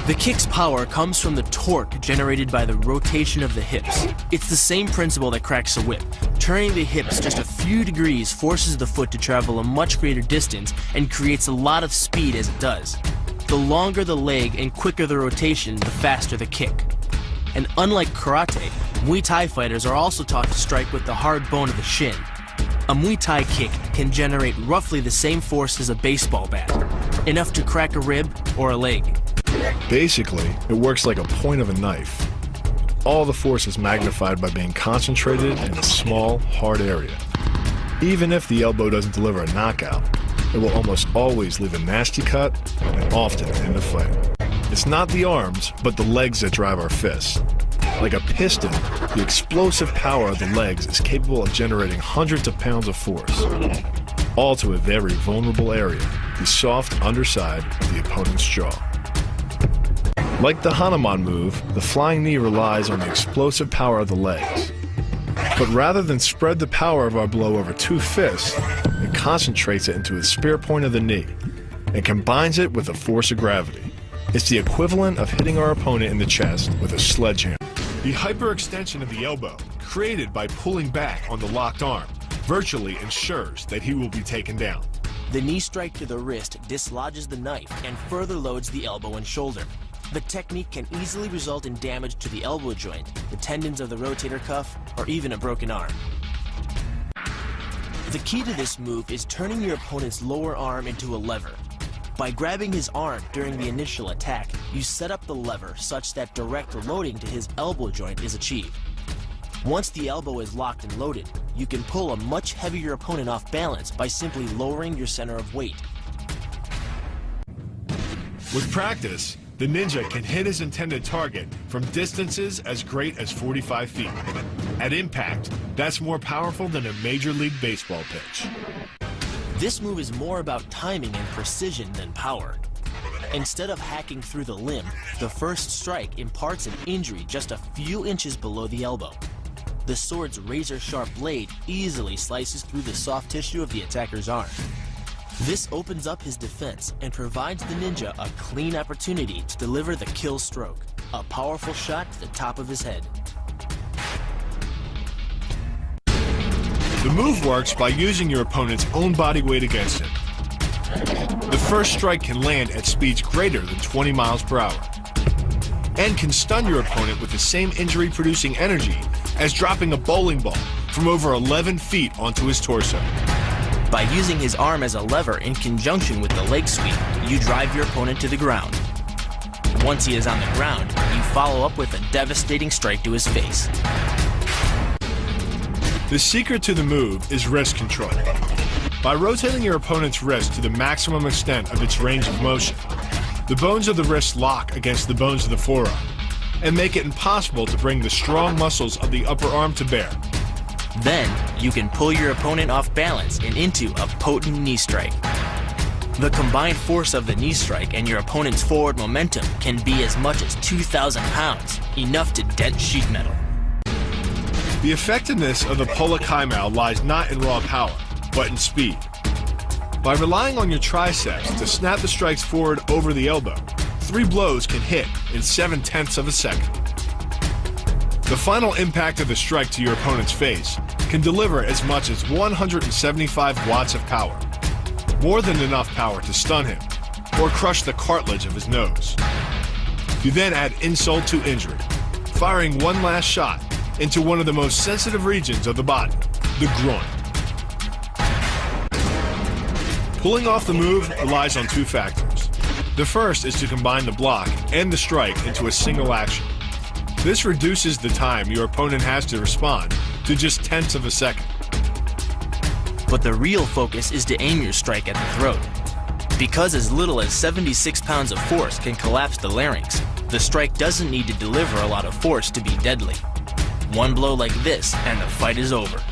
The kick's power comes from the torque generated by the rotation of the hips. It's the same principle that cracks a whip. Turning the hips just a few degrees forces the foot to travel a much greater distance and creates a lot of speed as it does. The longer the leg and quicker the rotation, the faster the kick. And unlike karate, Muay Thai fighters are also taught to strike with the hard bone of the shin. A Muay Thai kick can generate roughly the same force as a baseball bat, enough to crack a rib or a leg. Basically, it works like a point of a knife. All the force is magnified by being concentrated in a small, hard area. Even if the elbow doesn't deliver a knockout, it will almost always leave a nasty cut and often end the fight. It's not the arms, but the legs that drive our fists. Like a piston, the explosive power of the legs is capable of generating hundreds of pounds of force, all to a very vulnerable area, the soft underside of the opponent's jaw. Like the Hanuman move, the flying knee relies on the explosive power of the legs. But rather than spread the power of our blow over two fists, it concentrates it into the spear point of the knee and combines it with the force of gravity. It's the equivalent of hitting our opponent in the chest with a sledgehammer. The hyperextension of the elbow, created by pulling back on the locked arm, virtually ensures that he will be taken down. The knee strike to the wrist dislodges the knife and further loads the elbow and shoulder. The technique can easily result in damage to the elbow joint, the tendons of the rotator cuff, or even a broken arm. The key to this move is turning your opponent's lower arm into a lever. By grabbing his arm during the initial attack, you set up the lever such that direct loading to his elbow joint is achieved. Once the elbow is locked and loaded, you can pull a much heavier opponent off balance by simply lowering your center of weight. With practice, the ninja can hit his intended target from distances as great as 45 feet. At impact, that's more powerful than a Major League Baseball pitch. This move is more about timing and precision than power. Instead of hacking through the limb, the first strike imparts an injury just a few inches below the elbow. The sword's razor-sharp blade easily slices through the soft tissue of the attacker's arm. This opens up his defense and provides the ninja a clean opportunity to deliver the kill stroke, a powerful shot to the top of his head. The move works by using your opponent's own body weight against him. The first strike can land at speeds greater than 20 miles per hour and can stun your opponent with the same injury-producing energy as dropping a bowling ball from over 11 feet onto his torso. By using his arm as a lever in conjunction with the leg sweep, you drive your opponent to the ground. Once he is on the ground, you follow up with a devastating strike to his face. The secret to the move is wrist control. By rotating your opponent's wrist to the maximum extent of its range of motion, the bones of the wrist lock against the bones of the forearm and make it impossible to bring the strong muscles of the upper arm to bear. Then, you can pull your opponent off balance and into a potent knee strike. The combined force of the knee strike and your opponent's forward momentum can be as much as 2,000 pounds, enough to dent sheet metal. The effectiveness of the Pola Kaimao lies not in raw power, but in speed. By relying on your triceps to snap the strikes forward over the elbow, 3 blows can hit in 7/10 of a second. The final impact of the strike to your opponent's face can deliver as much as 175 watts of power, more than enough power to stun him or crush the cartilage of his nose. You then add insult to injury, firing one last shot into one of the most sensitive regions of the body, the groin. Pulling off the move relies on 2 factors. The first is to combine the block and the strike into a single action. This reduces the time your opponent has to respond to just 10ths of a second. But the real focus is to aim your strike at the throat. Because as little as 76 pounds of force can collapse the larynx, the strike doesn't need to deliver a lot of force to be deadly. One blow like this and the fight is over.